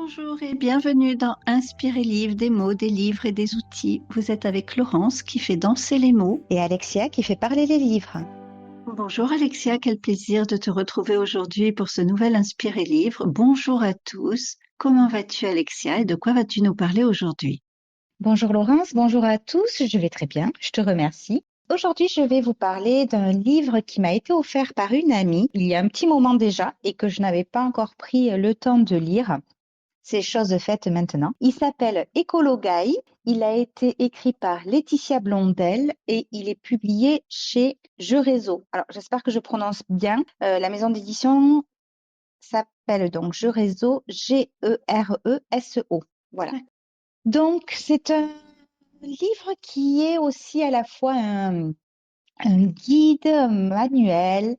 Bonjour et bienvenue dans Inspirer Livre, des mots, des livres et des outils. Vous êtes avec Laurence qui fait danser les mots. Et Alexia qui fait parler les livres. Bonjour Alexia, quel plaisir de te retrouver aujourd'hui pour ce nouvel Inspirer Livre. Bonjour à tous. Comment vas-tu Alexia et de quoi vas-tu nous parler aujourd'hui? Bonjour Laurence, bonjour à tous, je vais très bien, je te remercie. Aujourd'hui, je vais vous parler d'un livre qui m'a été offert par une amie il y a un petit moment déjà et que je n'avais pas encore pris le temps de lire. C'est chose faite maintenant. Il s'appelle Écologaï. Il a été écrit par Laetitia Blondel et il est publié chez Jeux Réseau. Alors, j'espère que je prononce bien. La maison d'édition s'appelle donc Jeux Réseau, G-E-R-E-S-O. Voilà. Donc, c'est un livre qui est aussi à la fois un guide manuel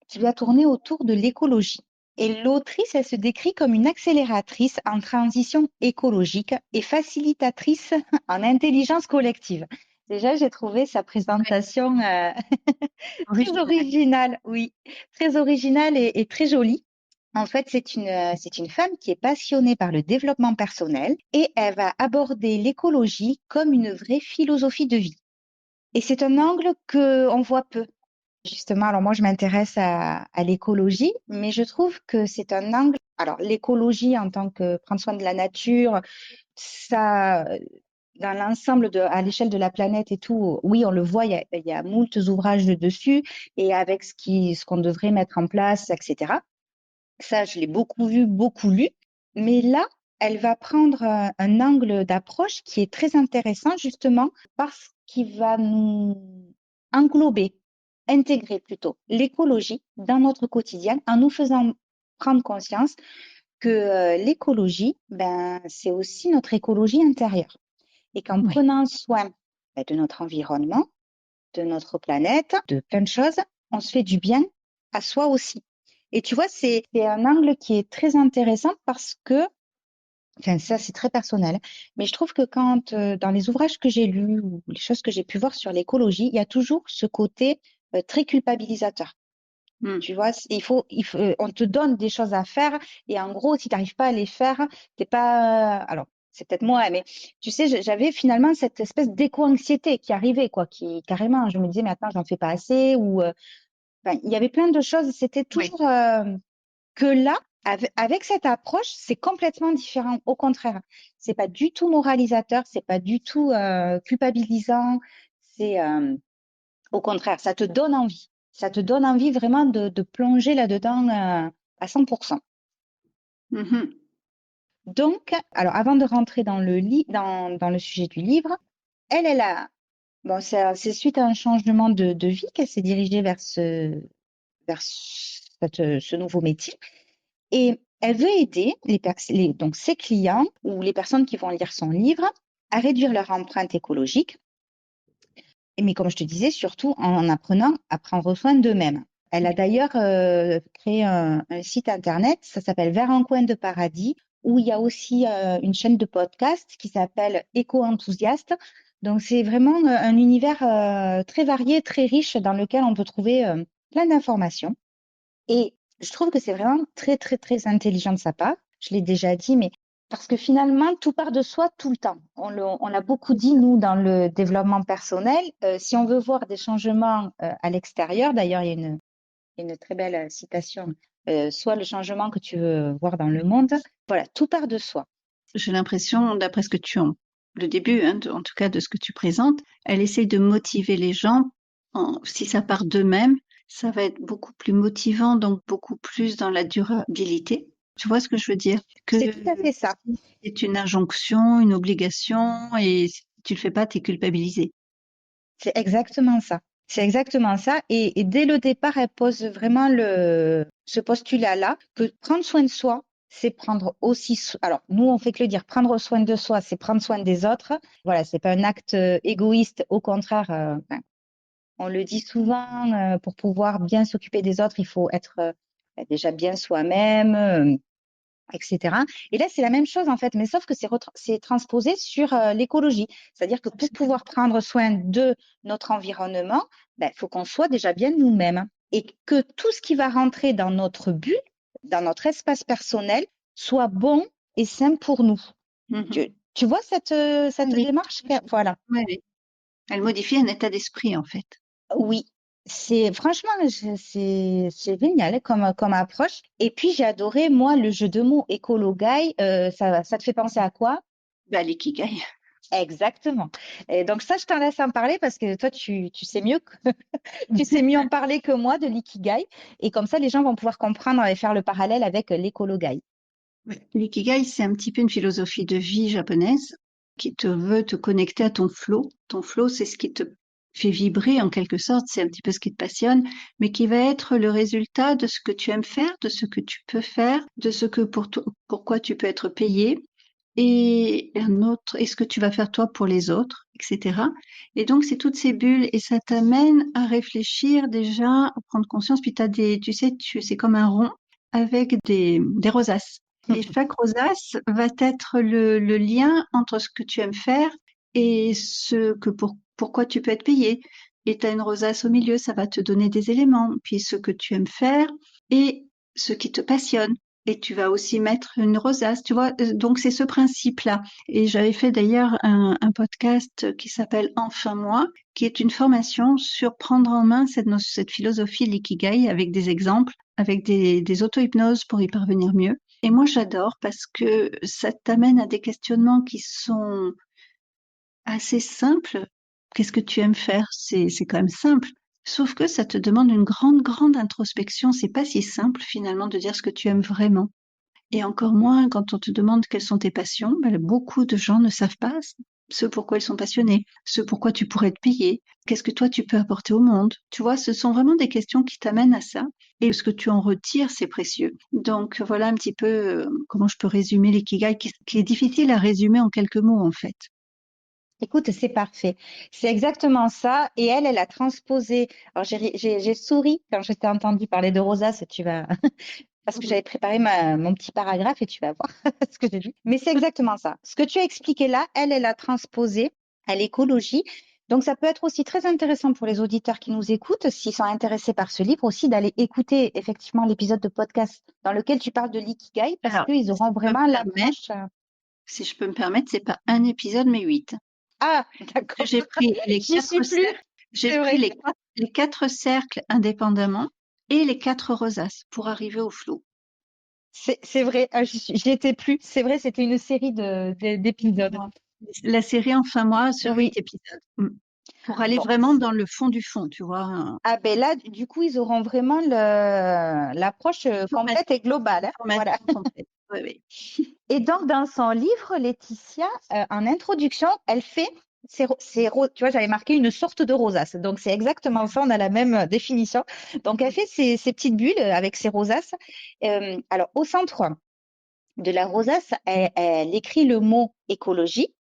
qui va tourner autour de l'écologie. Et l'autrice, elle se décrit comme une accélératrice en transition écologique et facilitatrice en intelligence collective. Déjà, j'ai trouvé sa présentation très originale, oui, très originale et très jolie. En fait, c'est une femme qui est passionnée par le développement personnel et elle va aborder l'écologie comme une vraie philosophie de vie. Et c'est un angle que on voit peu. Justement, alors moi, je m'intéresse à l'écologie, mais je trouve que c'est un angle. Alors, l'écologie en tant que prendre soin de la nature, ça, dans l'ensemble à l'échelle de la planète et tout, oui, on le voit, il y a moult ouvrages dessus et avec ce qu'on devrait mettre en place, etc. Ça, je l'ai beaucoup vu, beaucoup lu. Mais là, elle va prendre un angle d'approche qui est très intéressant, justement, parce qu'il va nous englober, intégrer plutôt l'écologie dans notre quotidien en nous faisant prendre conscience que l'écologie, ben, c'est aussi notre écologie intérieure. Et qu'en Oui. prenant soin de notre environnement, de notre planète, de plein de choses, on se fait du bien à soi aussi. Et tu vois, c'est un angle qui est très intéressant parce que, enfin ça c'est très personnel, mais je trouve que quand dans les ouvrages que j'ai lus ou les choses que j'ai pu voir sur l'écologie, il y a toujours ce côté très culpabilisateur. Tu vois, on te donne des choses à faire et en gros, si tu n'arrives pas à les faire, t'es pas. Alors, c'est peut-être moi, mais tu sais, j'avais finalement cette espèce d'éco-anxiété qui arrivait, quoi, qui carrément, je me disais, mais attends, j'en fais pas assez, ou enfin, il y avait plein de choses. C'était Oui. toujours que là, avec cette approche, c'est complètement différent. Au contraire, c'est pas du tout moralisateur, c'est pas du tout culpabilisant. C'est au contraire, ça te donne envie. Ça te donne envie vraiment de plonger là-dedans à 100%. Mhm. Donc, alors avant de rentrer dans le sujet du livre, elle a, bon, c'est suite à un changement de vie qu'elle s'est dirigée vers ce nouveau métier. Et elle veut aider donc ses clients ou les personnes qui vont lire son livre à réduire leur empreinte écologique. Mais comme je te disais, surtout en apprenant à prendre soin d'eux-mêmes. Elle a d'ailleurs créé un site internet, ça s'appelle Vers un coin de paradis, où il y a aussi une chaîne de podcast qui s'appelle Éco-enthousiaste. Donc c'est vraiment un univers très varié, très riche, dans lequel on peut trouver plein d'informations. Et je trouve que c'est vraiment très, très, très intelligent de sa part. Je l'ai déjà dit, mais parce que finalement, tout part de soi tout le temps. On l'a beaucoup dit, nous, dans le développement personnel. Si on veut voir des changements à l'extérieur, d'ailleurs, il y a une très belle citation, soit le changement que tu veux voir dans le monde. Voilà, tout part de soi. J'ai l'impression, d'après ce que le début, hein, en tout cas de ce que tu présentes, elle essaye de motiver les gens. Si ça part d'eux-mêmes, ça va être beaucoup plus motivant, donc beaucoup plus dans la durabilité. Tu vois ce que je veux dire? Que C'est tout à fait ça. c'est une injonction, une obligation, et si tu le fais pas, tu es culpabilisé. C'est exactement ça. C'est exactement ça. Et dès le départ, elle pose vraiment ce postulat-là que prendre soin de soi, c'est prendre aussi. Alors, nous, on fait que le dire. Prendre soin de soi, c'est prendre soin des autres. Voilà, c'est pas un acte égoïste. Au contraire, ben, on le dit souvent. Pour pouvoir bien s'occuper des autres, il faut être déjà bien soi-même. Etc. Et là, c'est la même chose en fait, mais sauf que c'est transposé sur l'écologie. C'est-à-dire que pour pouvoir prendre soin de notre environnement, ben, faut qu'on soit déjà bien nous-mêmes et que tout ce qui va rentrer dans notre bulle, dans notre espace personnel, soit bon et sain pour nous. Mhm. Tu vois Oui, cette oui. démarche? Voilà. Ouais, ouais. Elle modifie un état d'esprit, en fait. Oui, c'est franchement, c'est génial comme approche. Et puis j'ai adoré moi le jeu de mots écolo-gaï. Ça te fait penser à quoi? Bah, l'ikigai. Exactement. Et donc ça, je t'en laisse en parler parce que toi, tu sais mieux, tu sais mieux en parler que moi de l'ikigai. Et comme ça, les gens vont pouvoir comprendre et faire le parallèle avec l'écolo-gaï. Ouais. L'ikigai, c'est un petit peu une philosophie de vie japonaise qui te veut te connecter à ton flow. Ton flow, c'est ce qui te fait vibrer en quelque sorte, c'est un petit peu ce qui te passionne, mais qui va être le résultat de ce que tu aimes faire, de ce que tu peux faire, de ce que pourquoi tu peux être payé, et un autre, et ce que tu vas faire toi pour les autres, etc. Et donc, c'est toutes ces bulles et ça t'amène à réfléchir déjà, à prendre conscience. Puis tu sais, c'est comme un rond avec des rosaces. Et chaque rosace va être le lien entre ce que tu aimes faire et pourquoi tu peux être payé. Et tu as une rosace au milieu, ça va te donner des éléments. Puis ce que tu aimes faire et ce qui te passionne. Et tu vas aussi mettre une rosace, tu vois. Donc c'est ce principe-là. Et j'avais fait d'ailleurs un podcast qui s'appelle Enfin moi, qui est une formation sur prendre en main cette philosophie de l'ikigai avec des exemples, avec des auto-hypnoses pour y parvenir mieux. Et moi j'adore parce que ça t'amène à des questionnements qui sont assez simples. Qu'est-ce que tu aimes faire? C'est quand même simple. Sauf que ça te demande une grande, grande introspection. C'est pas si simple finalement de dire ce que tu aimes vraiment. Et encore moins quand on te demande quelles sont tes passions, ben, beaucoup de gens ne savent pas ce pourquoi ils sont passionnés, ce pourquoi tu pourrais te payer, qu'est-ce que toi tu peux apporter au monde. Tu vois, ce sont vraiment des questions qui t'amènent à ça. Et ce que tu en retires, c'est précieux. Donc voilà un petit peu comment je peux résumer l'ikigai, qui est difficile à résumer en quelques mots en fait. Écoute, c'est parfait. C'est exactement ça. Et elle a transposé. Alors, j'ai souri quand je t'ai entendu parler de rosace. Tu vas, parce que j'avais préparé mon petit paragraphe et tu vas voir ce que j'ai dit. Mais c'est exactement ça. Ce que tu as expliqué là, elle a transposé à l'écologie. Donc, ça peut être aussi très intéressant pour les auditeurs qui nous écoutent, s'ils sont intéressés par ce livre, aussi d'aller écouter effectivement l'épisode de podcast dans lequel tu parles de l'ikigai, parce Alors, qu'ils auront vraiment l'approche. si je peux me permettre, c'est pas un épisode mais 8. Ah, d'accord. J'ai pris les J'y suis quatre plus, cercles, j'ai c'est pris vrai. les quatre cercles indépendamment et les quatre rosaces pour arriver au flot. C'est vrai, ah, j'y étais plus. C'est vrai, c'était une série d'épisodes. Ouais. La série Enfin moi sur Oui. 8 épisodes. Pour aller Bon. vraiment dans le fond du fond, tu vois. Ah ben là, du coup, ils auront vraiment l'approche complète et globale, hein. Voilà. Formation complète. Oui, oui. Et donc, dans son livre, Laetitia, en introduction, elle fait tu vois, j'avais marqué une sorte de rosace. Donc, c'est exactement ça, on a la même définition. Donc, elle fait ces petites bulles avec ses rosaces. Alors, au centre de la rosace, elle écrit le mot écologie.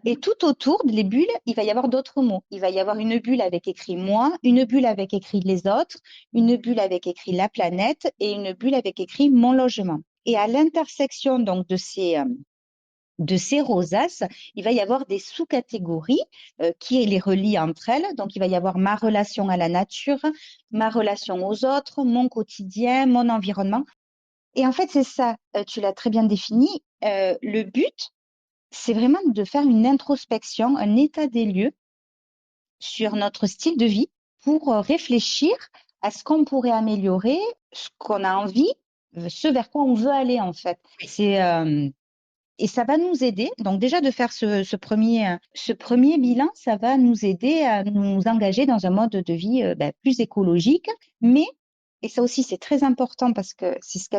Et tout autour des bulles, il va y avoir d'autres mots. Il va y avoir une bulle avec écrit moi, une bulle avec écrit les autres, une bulle avec écrit la planète et une bulle avec écrit mon logement. Et à l'intersection donc de ces rosaces, il va y avoir des sous-catégories qui les relient entre elles. Donc, il va y avoir ma relation à la nature, ma relation aux autres, mon quotidien, mon environnement. Et en fait, c'est ça, tu l'as très bien défini. Le but, c'est vraiment de faire une introspection, un état des lieux sur notre style de vie pour réfléchir à ce qu'on pourrait améliorer, ce qu'on a envie, ce vers quoi on veut aller en fait. Et ça va nous aider. Donc déjà de faire ce premier bilan, ça va nous aider à nous engager dans un mode de vie plus écologique. Mais, et ça aussi c'est très important parce que c'est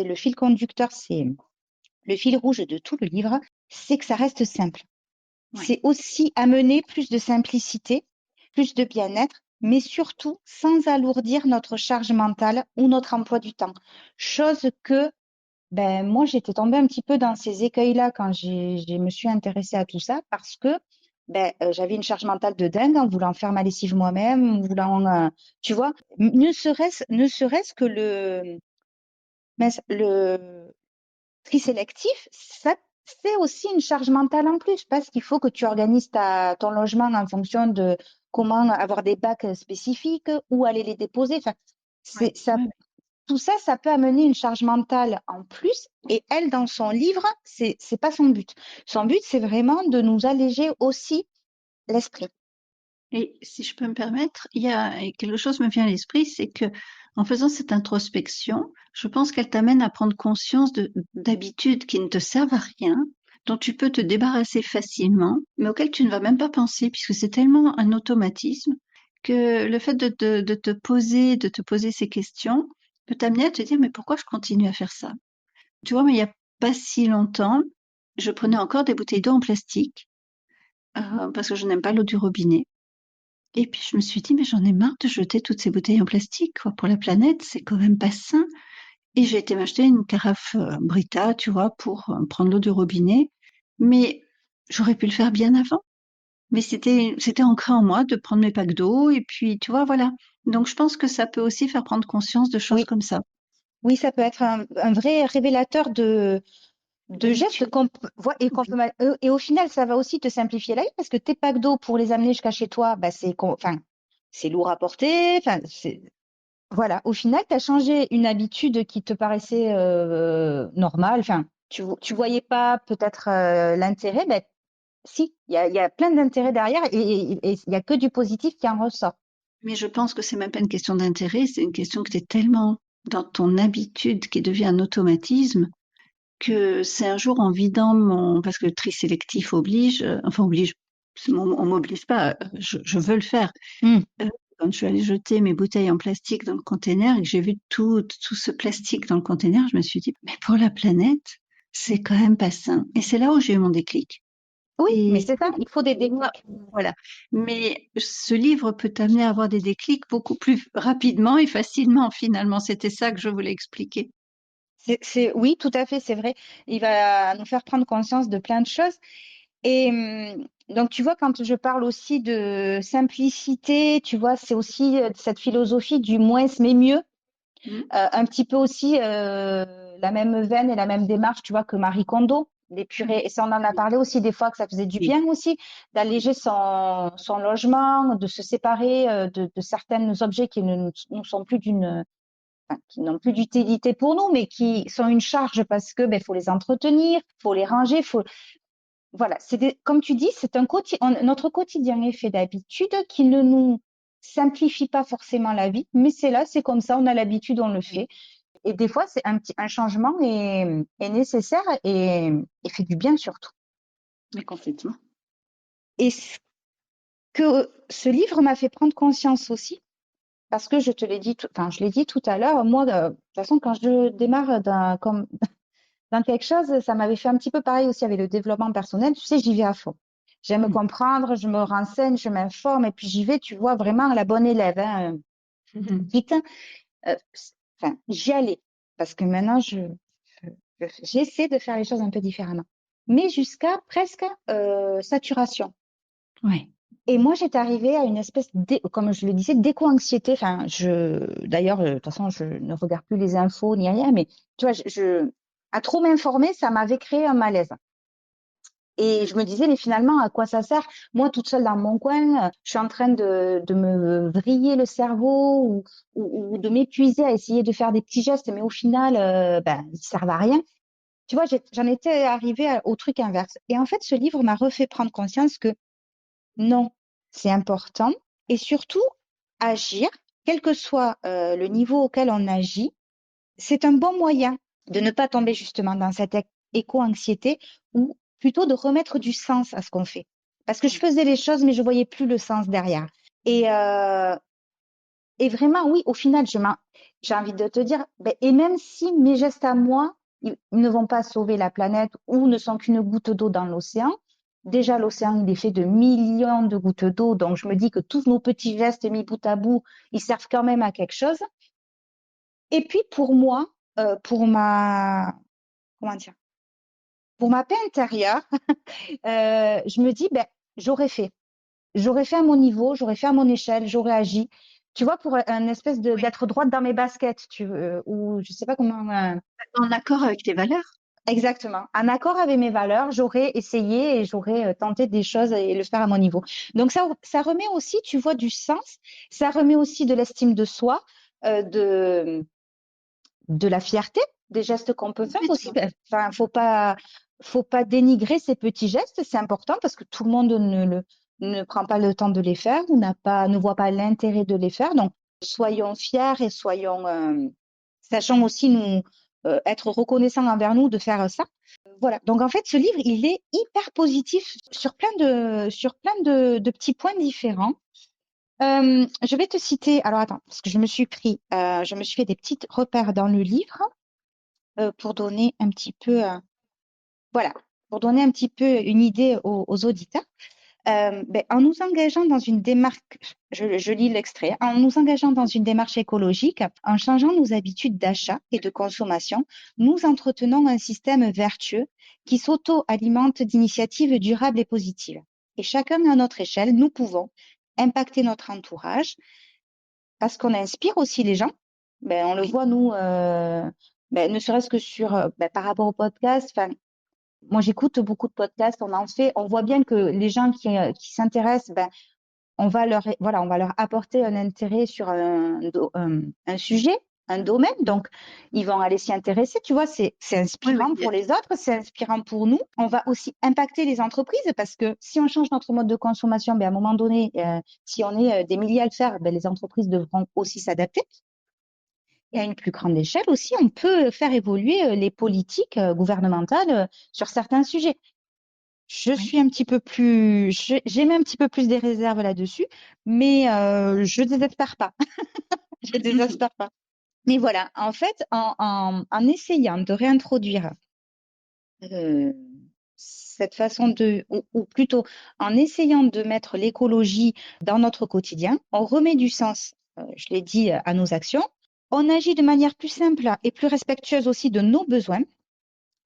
le fil conducteur, c'est le fil rouge de tout le livre, c'est que ça reste simple. Oui. C'est aussi amener plus de simplicité, plus de bien-être, mais surtout sans alourdir notre charge mentale ou notre emploi du temps. Chose que, moi, j'étais tombée un petit peu dans ces écueils-là quand je me suis intéressée à tout ça parce que j'avais une charge mentale de dingue en voulant faire ma lessive moi-même, en voulant, tu vois, ne serait-ce que le tri sélectif, ça, c'est aussi une charge mentale en plus parce qu'il faut que tu organises ton logement en fonction de comment avoir des bacs spécifiques, où aller les déposer. Enfin, Oui, ça, oui, tout ça, ça peut amener une charge mentale en plus. Et elle, dans son livre, c'est pas son but. Son but, c'est vraiment de nous alléger aussi l'esprit. Et si je peux me permettre, il y a quelque chose me vient à l'esprit, c'est que en faisant cette introspection, je pense qu'elle t'amène à prendre conscience d'habitudes qui ne te servent à rien, dont tu peux te débarrasser facilement, mais auxquelles tu ne vas même pas penser, puisque c'est tellement un automatisme que le fait de te poser ces questions peut t'amener à te dire, mais pourquoi je continue à faire ça? Tu vois, mais il n'y a pas si longtemps, je prenais encore des bouteilles d'eau en plastique, parce que je n'aime pas l'eau du robinet. Et puis je me suis dit, mais j'en ai marre de jeter toutes ces bouteilles en plastique, quoi, pour la planète, c'est quand même pas sain. Et j'ai été m'acheter une carafe Brita, tu vois, pour prendre l'eau du robinet. Mais j'aurais pu le faire bien avant. Mais c'était ancré en moi de prendre mes packs d'eau et puis, tu vois, voilà. Donc je pense que ça peut aussi faire prendre conscience de choses Oui, comme ça. oui, ça peut être un vrai révélateur de gestes D'habitude. et au final, ça va aussi te simplifier la vie parce que tes packs d'eau pour les amener jusqu'à chez toi, bah, enfin, c'est lourd à porter. Enfin, voilà. Au final, tu as changé une habitude qui te paraissait normale. Enfin, tu voyais pas peut-être l'intérêt. Ben, si, il y a plein d'intérêts derrière et il y a que du positif qui en ressort. Mais je pense que c'est même pas une question d'intérêt, c'est une question que tu es tellement dans ton habitude qui devient un automatisme que c'est un jour en vidant parce que le tri sélectif oblige, enfin oblige, on m'oblige pas, je veux le faire. Hmm. Quand je suis allée jeter mes bouteilles en plastique dans le container et que j'ai vu tout ce plastique dans le container, je me suis dit, mais pour la planète, c'est quand même pas sain. Et c'est là où j'ai eu mon déclic. Oui, mais Et c'est ça, il faut des moi, déclics. voilà. Mais ce livre peut t'amener à avoir des déclics beaucoup plus rapidement et facilement, finalement. C'était ça que je voulais expliquer. Oui, tout à fait, c'est vrai. Il va nous faire prendre conscience de plein de choses. Et donc, tu vois, quand je parle aussi de simplicité, tu vois, c'est aussi cette philosophie du moins mais mieux. Mm. Un petit peu aussi la même veine et la même démarche, tu vois, que Marie Kondo, d'épurer. Et ça, on en a Oui, parlé aussi des fois que ça faisait du oui. bien aussi, d'alléger son logement, de se séparer de certains objets qui ne nous sont plus qui n'ont plus d'utilité pour nous, mais qui sont une charge parce que ben faut les entretenir, faut les ranger, voilà. Comme tu dis, c'est notre quotidien est fait d'habitudes qui ne nous simplifie pas forcément la vie, mais c'est là, c'est comme ça, on a l'habitude, on le fait. Et des fois, un changement est nécessaire et fait du bien surtout. Mais complètement. Et ce que ce livre m'a fait prendre conscience aussi, parce que je te l'ai dit, enfin, je l'ai dit tout à l'heure, moi, de toute façon, quand je démarre comme dans quelque chose, ça m'avait fait un petit peu pareil aussi avec le développement personnel. Tu sais, j'y vais à fond. J'aime Mm. comprendre, je me renseigne, je m'informe et puis j'y vais, tu vois, vraiment à la bonne élève. Hein. Mhm. Vite, euh, enfin, j'y allais parce que maintenant, j'essaie de faire les choses un peu différemment. Mais jusqu'à presque saturation. Ouais. Et moi, j'étais arrivée à une espèce, comme je le disais, d'éco-anxiété. Enfin, d'ailleurs, de toute façon, je ne regarde plus les infos ni rien, mais tu vois, à trop m'informer, ça m'avait créé un malaise. Et je me disais, mais finalement, à quoi ça sert? Moi, toute seule dans mon coin, je suis en train de me vriller le cerveau ou de m'épuiser à essayer de faire des petits gestes, mais au final, ben, ils servent à rien. Tu vois, j'en étais arrivée au truc inverse. Et en fait, ce livre m'a refait prendre conscience que non, c'est important. Et surtout, agir, quel que soit le niveau auquel on agit, c'est un bon moyen de ne pas tomber justement dans cette éco-anxiété ou plutôt de remettre du sens à ce qu'on fait. Parce que je faisais les choses, mais je voyais plus le sens derrière. Et, euh, et vraiment, oui, au final, j'ai envie de te dire, ben, et même si mes gestes à moi, ils ne vont pas sauver la planète ou ne sont qu'une goutte d'eau dans l'océan, déjà l'océan, il est fait de millions de gouttes d'eau, donc je me dis que tous nos petits gestes mis bout à bout, ils servent quand même à quelque chose. Et puis pour moi, pour comment dire, pour ma paix intérieure, je me dis, ben, j'aurais fait. J'aurais fait à mon niveau, j'aurais fait à mon échelle, j'aurais agi. Tu vois, pour un espèce Oui. d'être droite dans mes baskets, ou je sais pas comment. En accord avec tes valeurs. Exactement. En accord avec mes valeurs, j'aurais essayé et j'aurais tenté des choses et le faire à mon niveau. Donc ça remet aussi, tu vois, du sens. Ça remet aussi de l'estime de soi, de de la fierté des gestes qu'on peut faire aussi. Complètement. Enfin, faut pas dénigrer ces petits gestes, c'est important parce que tout le monde ne prend pas le temps de les faire ou ne voit pas l'intérêt de les faire. Donc, soyons fiers et sachons aussi être reconnaissants envers nous de faire ça. Voilà. Donc, en fait, ce livre, il est hyper positif sur plein de petits points différents. Je vais te citer, alors attends, parce que je me suis fait des petits repères dans le livre pour donner un petit peu, voilà, pour donner un petit peu une idée aux auditeurs. En nous engageant dans une démarche, je lis l'extrait, en nous engageant dans une démarche écologique, en changeant nos habitudes d'achat et de consommation, nous entretenons un système vertueux qui s'auto-alimente d'initiatives durables et positives. Et chacun à notre échelle, nous pouvons impacter notre entourage parce qu'on inspire aussi les gens. On le Oui, voit, nous, ne serait-ce que par rapport au podcast. Enfin, moi, j'écoute beaucoup de podcasts, on en fait. On voit bien que les gens qui s'intéressent, on va leur apporter un intérêt sur un sujet, un domaine. Donc, ils vont aller s'y intéresser. Tu vois, c'est oui, oui. inspirant pour les autres, c'est inspirant pour nous. On va aussi impacter les entreprises parce que si on change notre mode de consommation, à un moment donné, si on est des milliers à le faire, les entreprises devront aussi s'adapter. Et à une plus grande échelle aussi, on peut faire évoluer les politiques gouvernementales sur certains sujets. Oui. J'ai mis un petit peu plus des réserves là-dessus, mais je désespère pas. Je désespère pas. Mais voilà, en fait, en essayant de réintroduire euh, cette façon ou plutôt en essayant de mettre l'écologie dans notre quotidien, on remet du sens, je l'ai dit, à nos actions. On agit de manière plus simple et plus respectueuse aussi de nos besoins.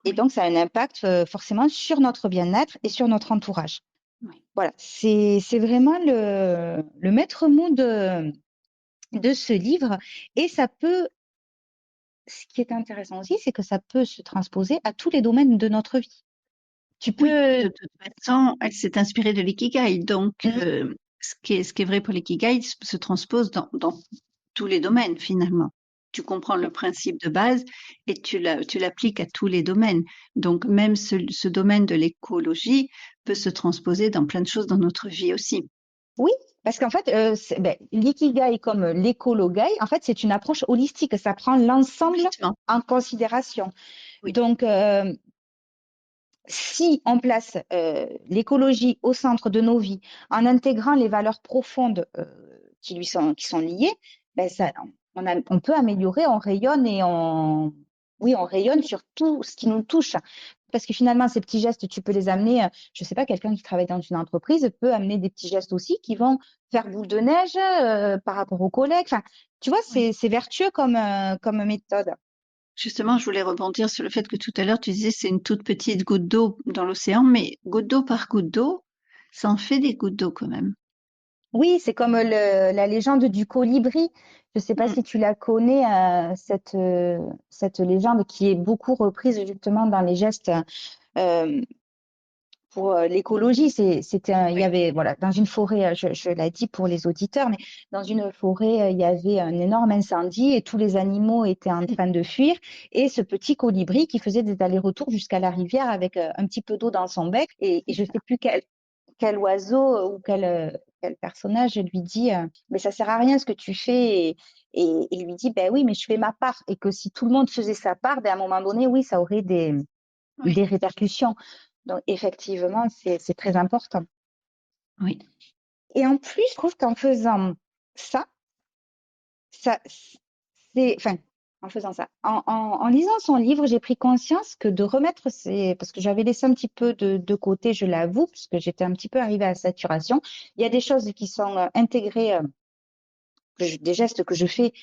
Et Oui, donc, ça a un impact forcément sur notre bien-être et sur notre entourage. oui. Voilà, c'est vraiment le maître mot de ce livre. Et ce qui est intéressant aussi, c'est que ça peut se transposer à tous les domaines de notre vie. Tu Oui, peux, de toute façon, elle s'est inspirée de l'ikigai. Donc, Mm. ce qui est vrai pour l'ikigai se transpose dans tous les domaines, finalement. Tu comprends le principe de base et tu l'appliques à tous les domaines. Donc, même ce domaine de l'écologie peut se transposer dans plein de choses dans notre vie aussi. Oui, parce qu'en fait, l'ikigai comme l'écologai, en fait, c'est une approche holistique. Ça prend l'ensemble Complètement. en considération. Oui, Donc, si on place l'écologie au centre de nos vies, en intégrant les valeurs profondes qui sont liées, on peut améliorer, on rayonne oui, on rayonne sur tout ce qui nous touche. Parce que finalement, ces petits gestes, tu peux les amener, je sais pas, quelqu'un qui travaille dans une entreprise peut amener des petits gestes aussi qui vont faire boule de neige par rapport aux collègues. Enfin, tu vois, oui. c'est vertueux comme méthode. Justement, je voulais rebondir sur le fait que tout à l'heure, tu disais c'est une toute petite goutte d'eau dans l'océan, mais goutte d'eau par goutte d'eau, ça en fait des gouttes d'eau quand même. Oui, c'est comme la légende du colibri. Je ne sais pas Mm. si tu la connais, cette légende qui est beaucoup reprise justement dans les gestes euh, pour l'écologie. Il y Oui. avait, voilà, dans une forêt, je l'ai dit pour les auditeurs, mais dans une forêt, il y avait un énorme incendie et tous les animaux étaient en train de fuir. Et ce petit colibri qui faisait des allers-retours jusqu'à la rivière avec un petit peu d'eau dans son bec. Et je ne sais plus quel oiseau ou quel personnage lui dit mais ça sert à rien ce que tu fais et il lui dit ben oui mais je fais ma part et que si tout le monde faisait sa part à un moment donné oui ça aurait des Oui, répercussions donc effectivement c'est très important oui, et en plus je trouve qu'en faisant ça ça c'est enfin en faisant ça en lisant son livre j'ai pris conscience que de remettre ces parce que j'avais laissé un petit peu de côté je l'avoue parce que j'étais un petit peu arrivée à saturation il y a des choses qui sont intégrées des gestes que je fais,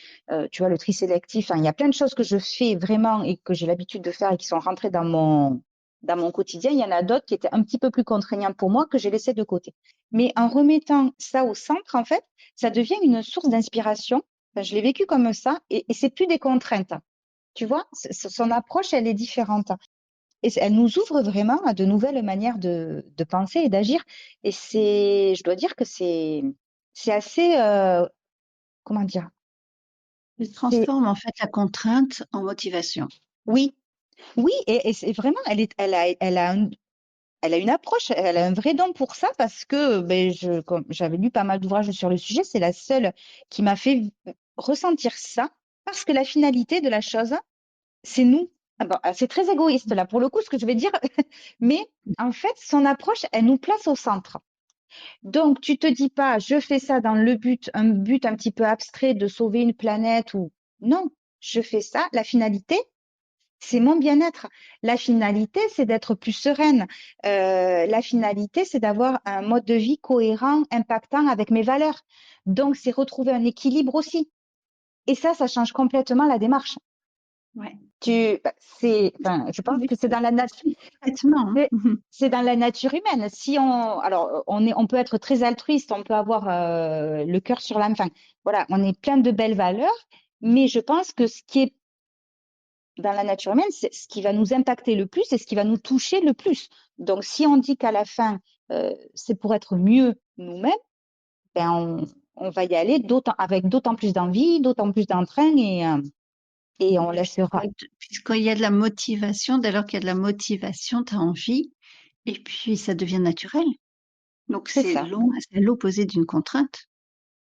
tu vois, le tri sélectif, hein, il y a plein de choses que je fais vraiment et que j'ai l'habitude de faire et qui sont rentrées dans mon quotidien. Il y en a d'autres qui étaient un petit peu plus contraignants pour moi que j'ai laissé de côté. Mais en remettant ça au centre, en fait, ça devient une source d'inspiration. Enfin, je l'ai vécu comme ça et c'est plus des contraintes. Tu vois, son approche, elle est différente. Et elle nous ouvre vraiment à de nouvelles manières de penser et d'agir. Et je dois dire que c'est assez, comment dire, Il C'est transforme en fait la contrainte en motivation. oui, oui, et c'est vraiment, elle a une approche, elle a un vrai don pour ça parce que ben, comme j'avais lu pas mal d'ouvrages sur le sujet, c'est la seule qui m'a fait ressentir ça parce que la finalité de la chose, c'est nous. Ah bon, c'est très égoïste là pour le coup ce que je vais dire, mais en fait, son approche, elle nous place au centre. Donc, tu te dis pas, je fais ça dans le but un petit peu abstrait de sauver une planète ou non, je fais ça. La finalité, c'est mon bien-être. La finalité, c'est d'être plus sereine. La finalité, c'est d'avoir un mode de vie cohérent, impactant avec mes valeurs. Donc, c'est retrouver un équilibre aussi. Et ça change complètement la démarche. Ouais. Enfin, je pense Oui, que c'est dans la nature. complètement, hein. C'est c'est dans la nature humaine. Si on, alors, on peut être très altruiste, on peut avoir le cœur sur l'âme. Enfin, voilà, on est plein de belles valeurs, mais je pense que ce qui est dans la nature humaine, c'est ce qui va nous impacter le plus et ce qui va nous toucher le plus. Donc, si on dit qu'à la fin, c'est pour être mieux nous-mêmes, ben on va y aller avec d'autant plus d'envie, d'autant plus d'entrain et on laissera. Puisqu'il y a de la motivation, dès lors qu'il y a de la motivation, tu as envie, et puis ça devient naturel. Donc C'est ça. c'est l'opposé d'une contrainte.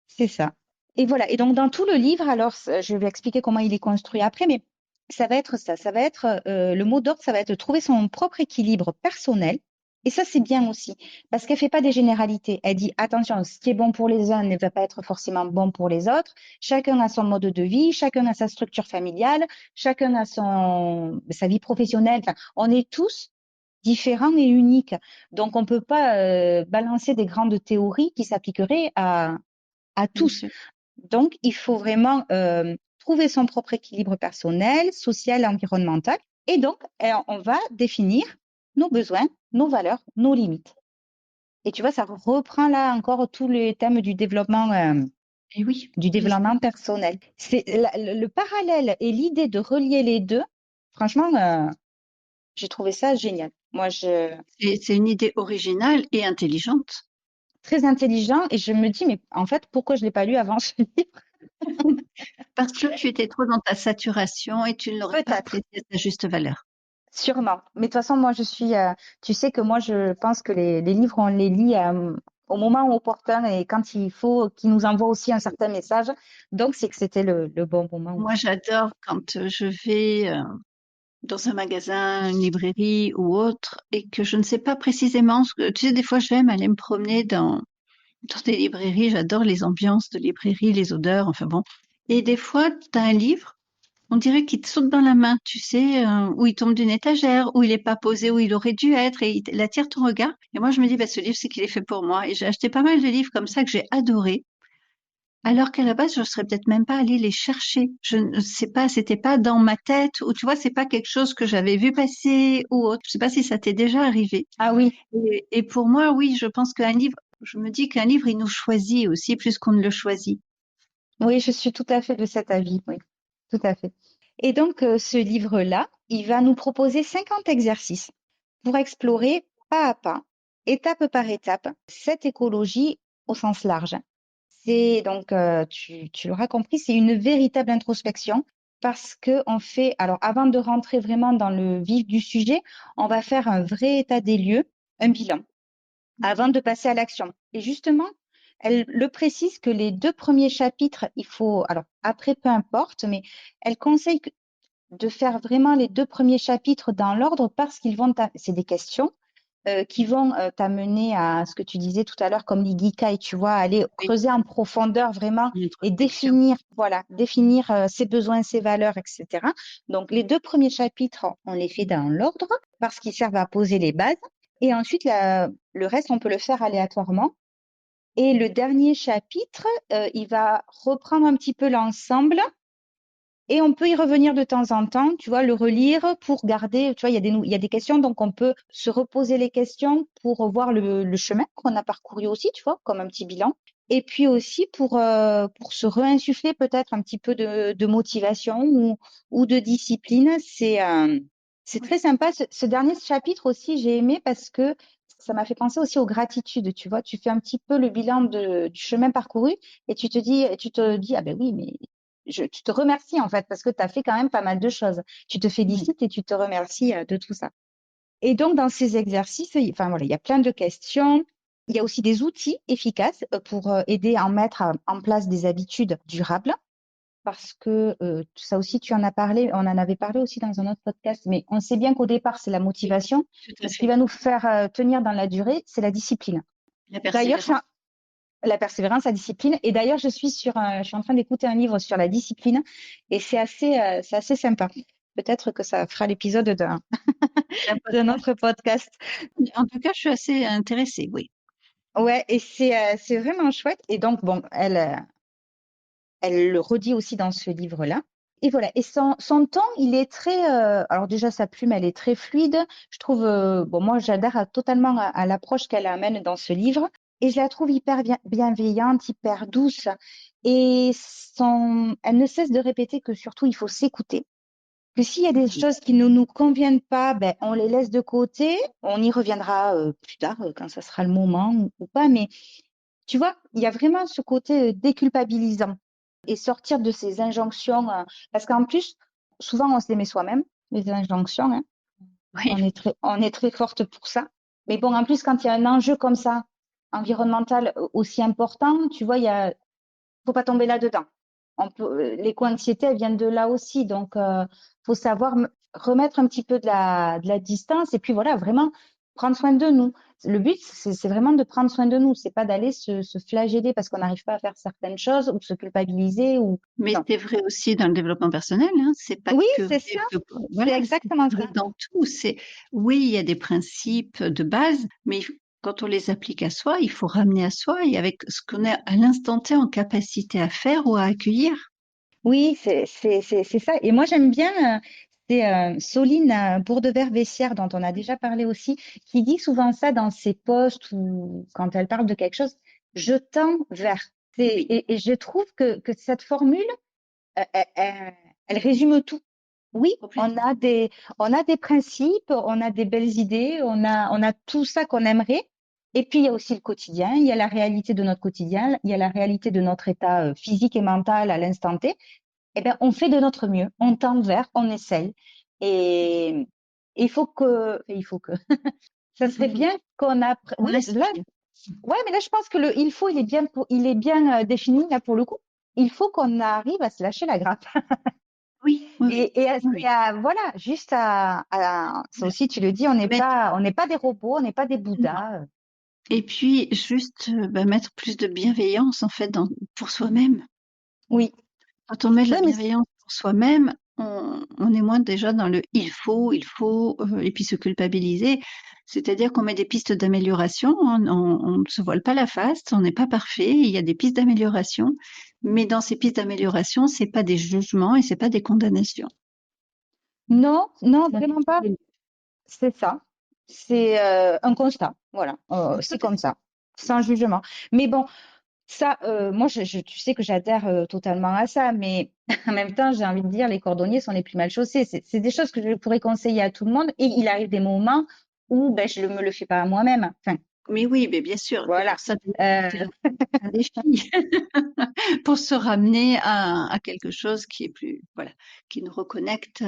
C'est ça. Et voilà. Et donc, dans tout le livre, alors, je vais expliquer comment il est construit après, mais ça va être ça. Ça va être, le mot d'ordre, ça va être trouver son propre équilibre personnel. Et ça, c'est bien aussi, parce qu'elle fait pas des généralités. Elle dit, attention, ce qui est bon pour les uns ne va pas être forcément bon pour les autres. Chacun a son mode de vie, chacun a sa structure familiale, chacun a sa vie professionnelle. Enfin, on est tous différents et uniques. Donc, on peut pas balancer des grandes théories qui s'appliqueraient à Bien tous. sûr. Donc, il faut vraiment trouver son propre équilibre personnel, social, environnemental. Et donc, on va définir nos besoins, nos valeurs, nos limites. Et tu vois, ça reprend là encore tous les thèmes Et oui, du bien sûr. développement personnel. C'est le parallèle et l'idée de relier les deux. Franchement, j'ai trouvé ça génial. Moi, C'est une idée originale et intelligente. très intelligent et je me dis, mais en fait, pourquoi je l'ai pas lu avant ce livre? Parce que tu étais trop dans ta saturation et tu ne l'aurais pas Peut-être. apprécié à sa juste valeur. Sûrement. Mais de toute façon, moi, tu sais que moi, je pense que les livres, on les lit au moment opportun et quand il faut qu'ils nous envoient aussi un certain message. Donc, c'est que c'était le bon moment Moi, aussi. j'adore quand je vais dans un magasin, une librairie ou autre et que je ne sais pas précisément ce que, tu sais, des fois, j'aime aller me promener dans des librairies. J'adore les ambiances de librairie, les odeurs, enfin bon. Et des fois, tu as un livre, on dirait qu'il te saute dans la main, tu sais, où il tombe d'une étagère, où il n'est pas posé où il aurait dû être, et il attire ton regard. Et moi, je me dis, bah, ce livre, c'est qu'il est fait pour moi. Et j'ai acheté pas mal de livres comme ça que j'ai adorés, alors qu'à la base, je serais peut-être même pas allée les chercher. Je ne sais pas, c'était pas dans ma tête, ou tu vois, c'est pas quelque chose que j'avais vu passer ou autre. Je sais pas si ça t'est déjà arrivé. Ah oui, Et pour moi, oui, je pense qu'un livre, je me dis qu'un livre, il nous choisit aussi plus qu'on ne le choisit. oui, je suis tout à fait de cet avis. Oui, tout à fait. Et donc, ce livre-là, il va nous proposer 50 exercices pour explorer pas à pas, étape par étape, cette écologie au sens large. C'est donc, tu l'auras compris, c'est une véritable introspection parce que on fait, alors avant de rentrer vraiment dans le vif du sujet, on va faire un vrai état des lieux, un bilan, avant de passer à l'action. Et justement, elle le précise que les deux premiers chapitres, il faut, alors après, peu importe, mais elle conseille de faire vraiment les deux premiers chapitres dans l'ordre parce qu'ils vont, c'est des questions qui vont t'amener à ce que tu disais tout à l'heure, comme l'ikigai, tu vois, aller Oui, creuser en profondeur vraiment une et introspection. définir ses besoins, ses valeurs, etc. Donc, les deux premiers chapitres, on les fait dans l'ordre parce qu'ils servent à poser les bases. Et ensuite, le reste, on peut le faire aléatoirement. Et le dernier chapitre, il va reprendre un petit peu l'ensemble et on peut y revenir de temps en temps, tu vois, le relire pour garder, tu vois, il y a des questions, donc on peut se reposer les questions pour voir le chemin qu'on a parcouru aussi, tu vois, comme un petit bilan. Et puis aussi pour se réinsuffler peut-être un petit peu de motivation ou de discipline. C'est très sympa. Ce dernier chapitre aussi, j'ai aimé parce que ça m'a fait penser aussi aux gratitudes, tu vois. Tu fais un petit peu le bilan du chemin parcouru et tu te dis, ah ben oui, mais tu te remercies en fait parce que tu as fait quand même pas mal de choses. Tu te félicites et tu te remercies de tout ça. Et donc, dans ces exercices, enfin voilà, il y a plein de questions. Il y a aussi des outils efficaces pour aider à mettre en place des habitudes durables. Parce que ça aussi, tu en as parlé, on en avait parlé aussi dans un autre podcast, mais on sait bien qu'au départ, c'est la Oui, motivation. tout Mais à ce qui fait. va nous faire tenir dans la durée, c'est la discipline. La D'ailleurs, persévérance. la persévérance, la discipline. Et d'ailleurs, je suis en train d'écouter un livre sur la discipline et c'est assez sympa. Peut-être que ça fera l'épisode Un d'un podcast. autre podcast. En tout cas, je suis assez intéressée, oui. Ouais, et c'est vraiment chouette. Et donc, bon, elle le redit aussi dans ce livre-là. Et voilà. Et son ton, il est très. Alors déjà, sa plume, elle est très fluide. Je trouve. Bon, moi, j'adhère totalement à l'approche qu'elle amène dans ce livre. Et je la trouve hyper bienveillante, hyper douce. Et elle ne cesse de répéter que surtout, il faut s'écouter. Que s'il y a des choses qui ne nous conviennent pas, ben, on les laisse de côté. On y reviendra plus tard, quand ça sera le moment ou pas. Mais tu vois, il y a vraiment ce côté déculpabilisant et sortir de ces injonctions, parce qu'en plus, souvent on se les met soi-même, les injonctions, hein. Oui, On est très forte pour ça. Mais bon, en plus, quand il y a un enjeu comme ça, environnemental aussi important, tu vois, faut pas tomber là-dedans. L'éco-anxiété, elle vient de là aussi. Donc, faut savoir remettre un petit peu de la distance et puis voilà, vraiment prendre soin de nous. Le but, c'est vraiment de prendre soin de nous. C'est pas d'aller se flageller parce qu'on n'arrive pas à faire certaines choses ou se culpabiliser ou mais non. c'est vrai aussi dans le développement personnel, hein. C'est pas Oui, que c'est vrai ça. voilà, C'est c'est exactement vrai ça. dans tout. Oui, il y a des principes de base, mais quand on les applique à soi, il faut ramener à soi et avec ce qu'on est à l'instant T en capacité à faire ou à accueillir. Oui, c'est ça. Et moi, j'aime bien, c'est Soline Bourdevert-Vessière, dont on a déjà parlé aussi, qui dit souvent ça dans ses posts ou quand elle parle de quelque chose, je tends vers. Oui, Et je trouve que cette formule, elle résume tout. Oui, complètement. on a des principes, on a des belles idées, on a tout ça qu'on aimerait. Et puis, il y a aussi le quotidien, il y a la réalité de notre quotidien, il y a la réalité de notre état physique et mental à l'instant T. Eh ben, on fait de notre mieux, on tend vers, on essaye. Et il faut que, ça serait bien qu'on apprenne. On Oui, là, aspire. ouais, mais là, je pense que il faut, il est bien défini là pour le coup. Il faut qu'on arrive à se lâcher la grappe Oui, oui, oui, oui, voilà, juste ça oui. aussi, tu le dis, on n'est pas des robots, on n'est pas des Non. bouddhas. Et puis juste, mettre plus de bienveillance en fait pour soi-même. Oui, Quand on met de oui, la mais bienveillance pour soi-même, on est moins déjà dans le il faut, et puis se culpabiliser. C'est-à-dire qu'on met des pistes d'amélioration, on ne se voile pas la face, on n'est pas parfait, il y a des pistes d'amélioration, mais dans ces pistes d'amélioration, c'est pas des jugements et c'est pas des condamnations. non, non, C'est vraiment pas. un C'est ça. C'est un constat. Voilà, tout c'est à comme fait. ça, sans jugement. Mais bon, ça, moi, tu sais que j'adhère totalement à ça, mais en même temps, j'ai envie de dire, les cordonniers sont les plus mal chaussés. C'est des choses que je pourrais conseiller à tout le monde. Et il arrive des moments où ben, je ne me le fais pas à moi-même. Enfin, Mais oui, mais bien sûr, c'est voilà. pour ça d'ailleurs que Euh, c'est un défi. Pour se ramener à quelque chose qui est plus, voilà, qui nous reconnecte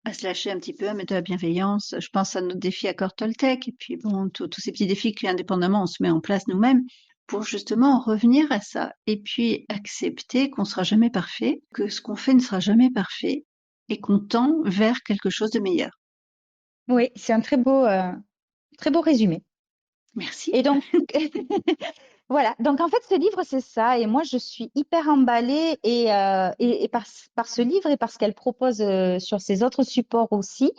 à se lâcher un petit peu, à mettre de la bienveillance. Je pense à notre défi à Toltec et puis bon, tous ces petits défis qu'indépendamment on se met en place nous-mêmes pour justement revenir à ça et puis accepter qu'on sera jamais parfait, que ce qu'on fait ne sera jamais parfait et qu'on tend vers quelque chose de meilleur. oui, c'est un très beau résumé. Merci. Et donc, voilà. Donc, en fait, ce livre, c'est ça. Et moi, je suis hyper emballée et par ce livre et par ce qu'elle propose sur ses autres supports aussi.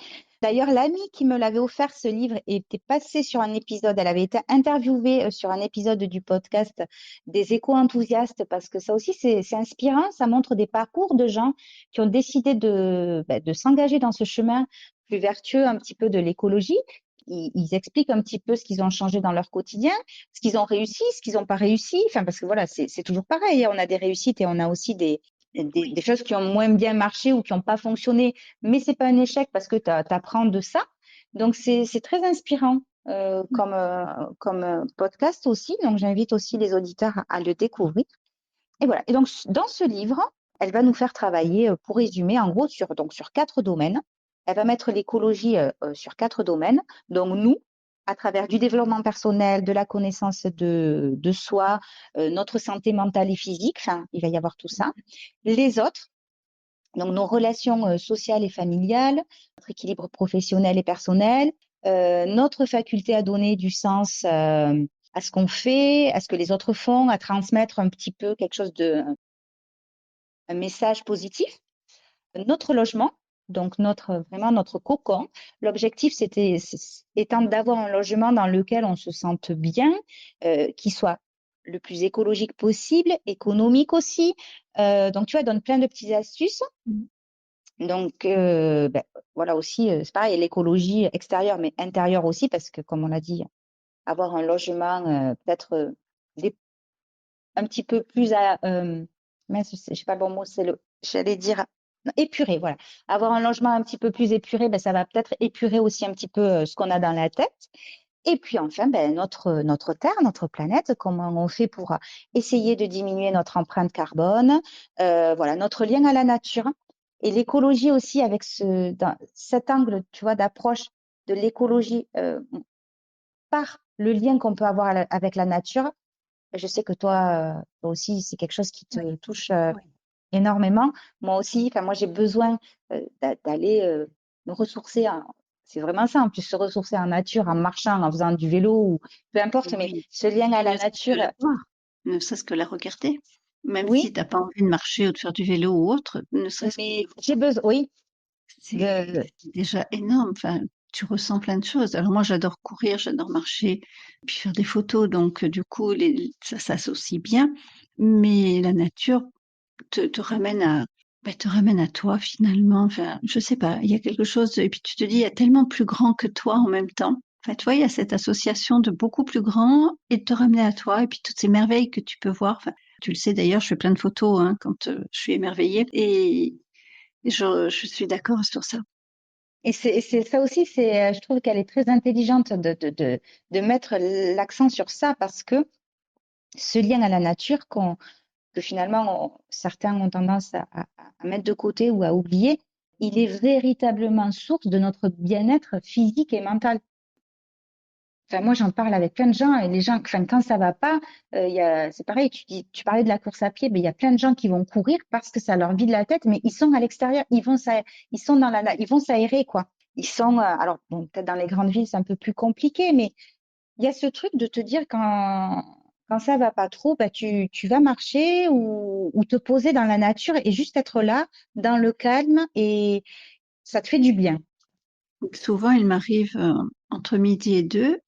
D'ailleurs, l'amie qui me l'avait offert ce livre était passée sur un épisode. Elle avait été interviewée sur un épisode du podcast des éco-enthousiastes parce que ça aussi, c'est inspirant. Ça montre des parcours de gens qui ont décidé de s'engager dans ce chemin plus vertueux un petit peu de l'écologie. Ils expliquent un petit peu ce qu'ils ont changé dans leur quotidien, ce qu'ils ont réussi, ce qu'ils n'ont pas réussi. Enfin, parce que voilà, c'est toujours pareil, hein. On a des réussites et on a aussi Oui. des choses qui ont moins bien marché ou qui n'ont pas fonctionné. Mais c'est pas un échec parce que tu apprends de ça. Donc, c'est très inspirant comme podcast aussi. Donc, j'invite aussi les auditeurs à le découvrir. Et voilà. Et donc, dans ce livre, elle va nous faire travailler, pour résumer, en gros, sur 4 domaines. Elle va mettre l'écologie sur 4 domaines. Donc, nous, à travers du développement personnel, de la connaissance de soi, notre santé mentale et physique, enfin, il va y avoir tout ça. Les autres, donc nos relations sociales et familiales, notre équilibre professionnel et personnel, notre faculté à donner du sens à ce qu'on fait, à ce que les autres font, à transmettre un petit peu quelque chose un message positif. Notre logement, donc vraiment notre cocon. L'objectif, étant d'avoir un logement dans lequel on se sente bien, qui soit le plus écologique possible, économique aussi. Donc, tu vois, elle donne plein de petites astuces. Donc, voilà aussi, c'est pareil, l'écologie extérieure, mais intérieure aussi, parce que, comme on l'a dit, avoir un logement peut-être un petit peu plus mince, je sais pas le bon mot, j'allais dire épuré, voilà. Avoir un logement un petit peu plus épuré, ça va peut-être épurer aussi un petit peu ce qu'on a dans la tête. Et puis enfin, notre Terre, notre planète, comment on fait pour essayer de diminuer notre empreinte carbone, voilà, notre lien à la nature et l'écologie aussi avec dans cet angle, tu vois, d'approche de l'écologie par le lien qu'on peut avoir avec la nature. Je sais que toi aussi, c'est quelque chose qui Oui, te touche oui. énormément. Moi aussi, enfin, moi, j'ai besoin d'aller me ressourcer. C'est vraiment ça, en plus, se ressourcer en nature, en marchant, en faisant du vélo, ou peu importe, mais Oui. ce lien à Puis la ne serait-ce que nature, la voir, ne serait-ce que la regarder. Même si oui, tu as pas envie de marcher ou de faire du vélo ou autre, ne serait-ce que mais de j'ai voir, besoin, oui, de, c'est déjà énorme. Enfin, tu ressens plein de choses. Alors moi, j'adore courir, j'adore marcher, puis faire des photos. Donc, du coup, ça s'associe bien. Mais la nature te ramène te ramène à toi finalement. Enfin, je sais pas, il y a quelque chose. Et puis tu te dis, il y a tellement plus grand que toi en même temps. Enfin, tu vois, il y a cette association de beaucoup plus grand et de te ramener à toi et puis toutes ces merveilles que tu peux voir. Enfin, tu le sais d'ailleurs, je fais plein de photos hein, quand je suis émerveillée et je suis d'accord sur ça. et c'est ça aussi, je trouve qu'elle est très intelligente de mettre l'accent sur ça parce que ce lien à la nature que finalement certains ont tendance à mettre de côté ou à oublier, il est véritablement source de notre bien-être physique et mental. Enfin, moi, j'en parle avec plein de gens et les gens, enfin, quand ça va pas, c'est pareil, tu parlais de la course à pied, mais il y a plein de gens qui vont courir parce que ça leur vide la tête, mais ils sont à l'extérieur, ils sont ils vont s'aérer, quoi. Ils sont, alors, bon, peut-être dans les grandes villes, c'est un peu plus compliqué, mais il y a ce truc de te dire quand ça va pas trop, tu vas marcher ou te poser dans la nature et juste être là, dans le calme et ça te fait du bien. Donc, souvent, il m'arrive entre midi et deux,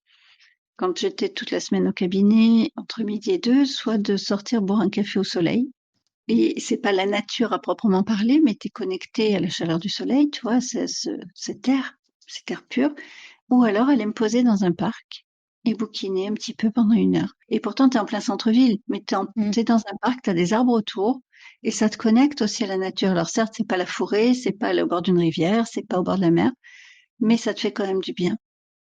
quand j'étais toute la semaine au cabinet, entre midi et deux, soit de sortir boire un café au soleil. Et c'est pas la nature à proprement parler, mais tu es connecté à la chaleur du soleil, tu vois, cet air pur. Ou alors aller me poser dans un parc et bouquiner un petit peu pendant 1 heure. Et pourtant, tu es en plein centre-ville, mais Mm. t'es dans un parc, tu as des arbres autour et ça te connecte aussi à la nature. Alors certes, c'est pas la forêt, c'est pas au bord d'une rivière, c'est pas au bord de la mer, mais ça te fait quand même du bien.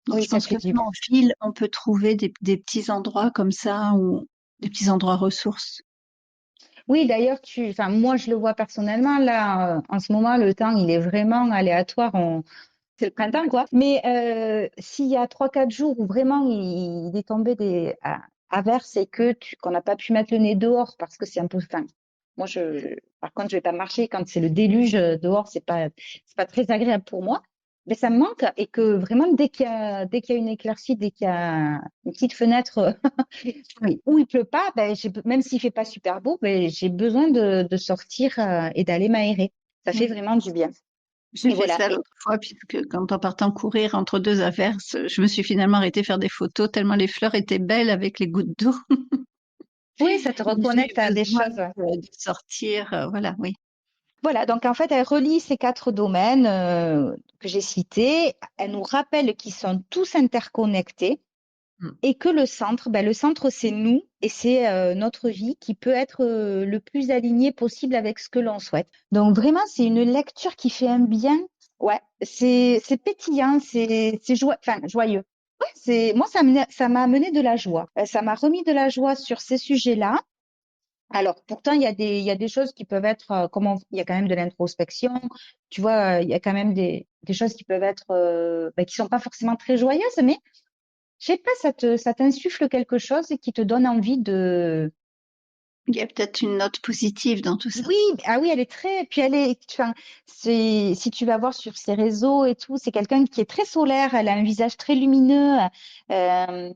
Donc Oui, je ça pense te fait que du même bien. en ville, on peut trouver des petits endroits comme ça ou des petits endroits ressources. Oui, d'ailleurs, enfin, moi, je le vois personnellement. Là, en ce moment, le temps, il est vraiment aléatoire. C'est le printemps, quoi. Mais s'il y a 3, 4 jours où vraiment il est tombé des averses et qu'on n'a pas pu mettre le nez dehors parce que c'est un peu, enfin, moi, par contre, je vais pas marcher quand c'est le déluge dehors, c'est pas très agréable pour moi. Mais ça me manque et que vraiment, dès qu'il y a une éclaircie, dès qu'il y a une petite fenêtre Oui, où il pleut pas, même s'il fait pas super beau, j'ai besoin de sortir et d'aller m'aérer. Ça fait oui. vraiment du bien. J'ai Et fait voilà. ça l'autre fois, puisque quand en partant courir entre deux averses, je me suis finalement arrêtée faire des photos tellement les fleurs étaient belles avec les gouttes d'eau. Oui, ça te J'ai eu reconnecte à des besoin choses. de sortir, voilà, oui. Voilà, donc en fait, elle relie ces 4 domaines que j'ai cités. Elle nous rappelle qu'ils sont tous interconnectés Mm. et que le centre, c'est nous et c'est notre vie qui peut être le plus alignée possible avec ce que l'on souhaite. Donc vraiment, c'est une lecture qui fait un bien. Ouais, c'est pétillant, c'est enfin, joyeux. Ouais, moi, ça m'a amené de la joie. Ça m'a remis de la joie sur ces sujets-là. Alors, pourtant, il y a des choses qui peuvent être, il y a quand même de l'introspection, tu vois, il y a quand même des choses qui peuvent être, qui sont pas forcément très joyeuses, mais je sais pas, ça t'insuffle quelque chose et qui te donne envie de, Il y a peut-être une note positive dans tout ça. oui, ah oui, elle est très, puis enfin, si tu vas voir sur ses réseaux et tout, c'est quelqu'un qui est très solaire, elle a un visage très lumineux, euh,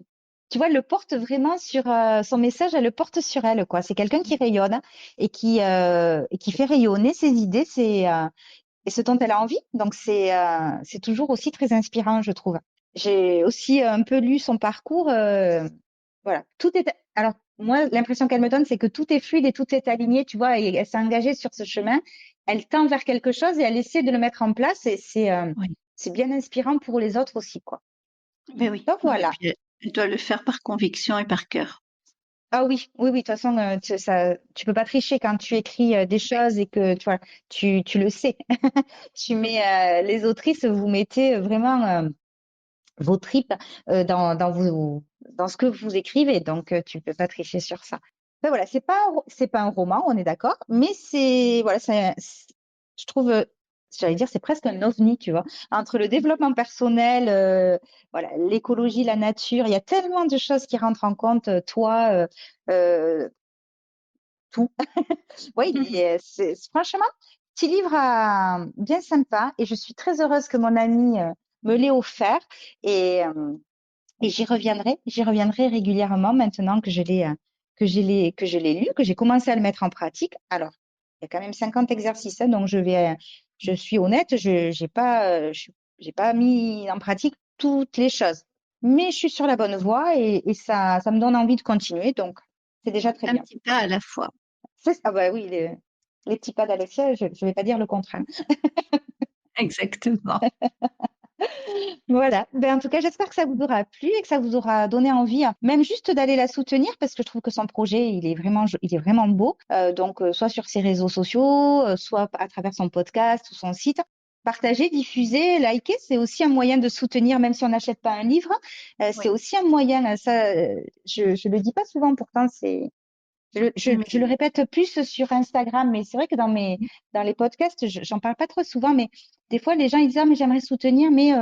tu vois, elle le porte vraiment sur son message, elle le porte sur elle, quoi. C'est quelqu'un qui rayonne et qui fait rayonner ses idées, et ce dont elle a envie. Donc c'est toujours aussi très inspirant, je trouve. J'ai aussi un peu lu son parcours. Voilà, tout est. Alors moi, l'impression qu'elle me donne, c'est que tout est fluide et tout est aligné, tu vois. Et elle s'est engagée sur ce chemin. Elle tend vers quelque chose et elle essaie de le mettre en place. Et Oui. c'est bien inspirant pour les autres aussi, quoi. Mais oui. Donc Et voilà. puis, elle doit le faire par conviction et par cœur. Ah oui, oui, oui. De toute façon, tu peux pas tricher quand tu écris des choses et que tu vois, tu le sais. Tu mets les autrices, vous mettez vraiment vos tripes dans ce que vous écrivez. Donc, tu peux pas tricher sur ça. Ben voilà, c'est pas un roman, on est d'accord, mais voilà, je trouve, j'allais dire, c'est presque un ovni, tu vois, entre le développement personnel, voilà, l'écologie, la nature, il y a tellement de choses qui rentrent en compte, toi, euh, tout. Oui, franchement, petit livre bien sympa et je suis très heureuse que mon ami me l'ait offert et, euh, et j'y reviendrai régulièrement maintenant que je l'ai lu, que j'ai commencé à le mettre en pratique. Alors, il y a quand même 50 exercices, hein, donc je suis honnête, j'ai pas mis en pratique toutes les choses, mais je suis sur la bonne voie et ça me donne envie de continuer, donc c'est déjà très Un bien. petit pas à la fois. Ah bah oui, les petits pas d'Alexia, je vais pas dire le contraire. Exactement. Voilà. Ben, en tout cas, j'espère que ça vous aura plu et que ça vous aura donné envie, hein, même juste d'aller la soutenir parce que je trouve que son projet, il est vraiment beau. Donc, soit sur ses réseaux sociaux, soit à travers son podcast ou son site. Partager, diffuser, liker, c'est aussi un moyen de soutenir, même si on n'achète pas un livre. C'est Oui. aussi un moyen, je le dis pas souvent, pourtant je le Mais répète plus sur Instagram, mais c'est vrai que dans les podcasts, j'en parle pas trop souvent, mais des fois, les gens, ils disent, ah, mais j'aimerais soutenir, mais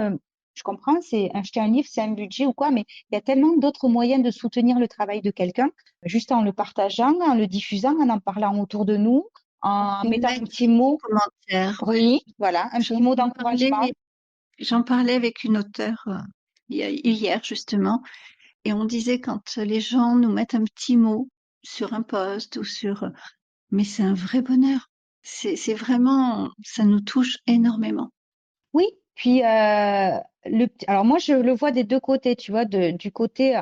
je comprends, c'est acheter un livre, c'est un budget ou quoi, mais il y a tellement d'autres moyens de soutenir le travail de quelqu'un, juste en le partageant, en le diffusant, en parlant autour de nous, en ou mettant un mettre petit des petits mot. commentaires. Oui, voilà, un J'en petit mot j'en d'encouragement. parlais, j'en parlais avec une auteure hier justement, et on disait quand les gens nous mettent un petit mot sur un post ou sur, mais c'est un vrai bonheur. C'est vraiment, ça nous touche énormément. Oui, puis alors moi, je le vois des deux côtés, tu vois, du côté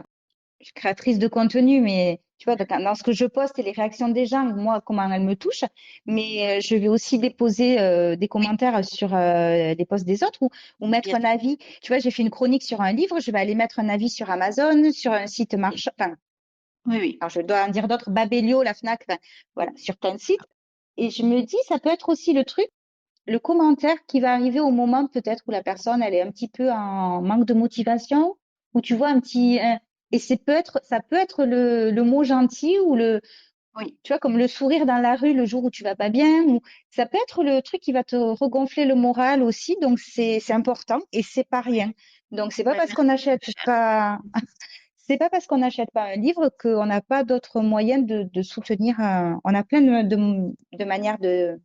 je suis créatrice de contenu, mais tu vois, dans ce que je poste et les réactions des gens, moi, comment elles me touchent. Mais je vais aussi déposer des Oui, commentaires sur les posts des autres ou mettre bien un sûr. avis. Tu vois, j'ai fait une chronique sur un livre, je vais aller mettre un avis sur Amazon, sur un site marchand. Enfin, Oui, oui. alors je dois en dire d'autres, Babelio, la Fnac, enfin, voilà, sur plein de sites. Et je me dis, ça peut être aussi le truc, le commentaire qui va arriver au moment peut-être où la personne, elle est un petit peu en manque de motivation, où tu vois et ça peut être le mot gentil ou Oui, tu vois, comme le sourire dans la rue le jour où tu vas pas bien, ou ça peut être le truc qui va te regonfler le moral aussi, donc c'est important et c'est pas rien. Donc bah, merci de le faire. c'est pas parce qu'on n'achète pas un livre qu'on n'a pas d'autres moyens de soutenir, on a plein de manières de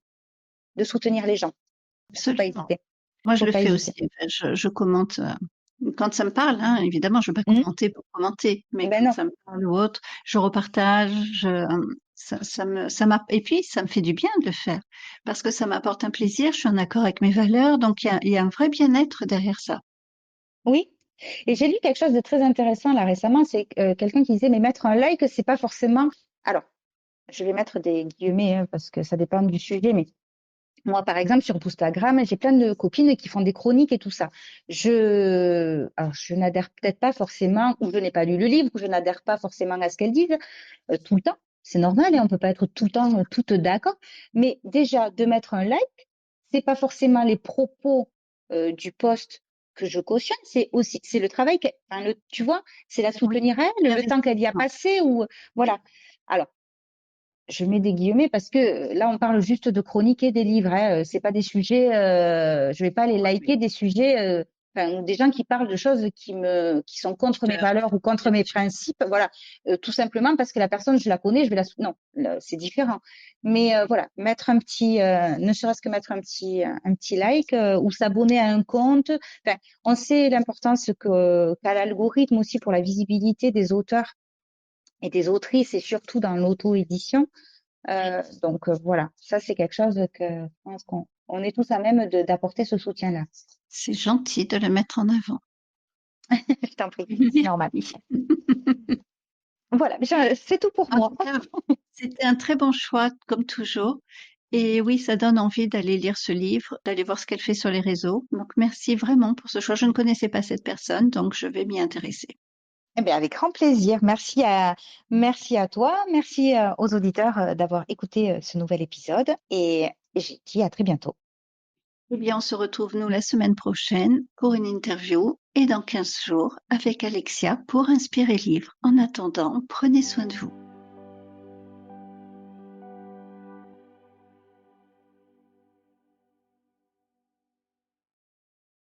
soutenir les gens. Faut pas Absolument. hésiter. Moi, je Faut le pas fais hésiter. aussi. Enfin, je commente quand ça me parle, hein, évidemment, je ne veux pas Mmh. commenter pour commenter, mais Ben quand non. ça me parle ou autre, je repartage. Ça m'a, et puis ça me fait du bien de le faire parce que ça m'apporte un plaisir. Je suis en accord avec mes valeurs, donc il y a un vrai bien-être derrière ça. Oui. Et j'ai lu quelque chose de très intéressant là récemment, c'est quelqu'un qui disait mais mettre un like, c'est pas forcément. Alors, je vais mettre des guillemets hein, parce que ça dépend du sujet, mais moi, par exemple, sur Instagram, j'ai plein de copines qui font des chroniques et tout ça. Alors, je n'adhère peut-être pas forcément, ou je n'ai pas lu le livre, ou je n'adhère pas forcément à ce qu'elles disent tout le temps. C'est normal, et on peut pas être tout le temps toutes d'accord. Mais déjà, de mettre un like, c'est pas forcément les propos du post que je cautionne, c'est le travail, enfin, tu vois, c'est la Oui, soutenir à tu elle, as le raison. temps qu'elle y a Non, passé, ou oui, voilà. Alors. je mets des guillemets parce que là, on parle juste de chroniquer des livres. Hein, c'est pas des sujets. Je vais pas aller liker des sujets, enfin, ou des gens qui parlent de choses qui sont contre mes valeurs ou contre mes principes. Voilà, tout simplement parce que la personne, je la connais, je vais la. Non, là, c'est différent. Mais voilà, mettre un petit, ne serait-ce que mettre un petit like ou s'abonner à un compte. Enfin, on sait l'importance qu'a l'algorithme aussi pour la visibilité des auteurs et des autrices et surtout dans l'auto-édition. Donc voilà, ça c'est quelque chose que je pense qu'on on est tous à même d'apporter ce soutien-là. C'est gentil de le mettre en avant. Je t'en prie, c'est normal. Voilà, c'est tout pour En moi. tout cas, c'était un très bon choix, comme toujours. Et oui, ça donne envie d'aller lire ce livre, d'aller voir ce qu'elle fait sur les réseaux. Donc, merci vraiment pour ce choix. Je ne connaissais pas cette personne, donc je vais m'y intéresser. Eh bien, avec grand plaisir. Merci à toi, merci aux auditeurs d'avoir écouté ce nouvel épisode et j'ai dit à très bientôt. Eh bien, on se retrouve, nous, la semaine prochaine pour une interview et dans 15 jours avec Alexia pour Inspirer Livre. En attendant, prenez soin de vous.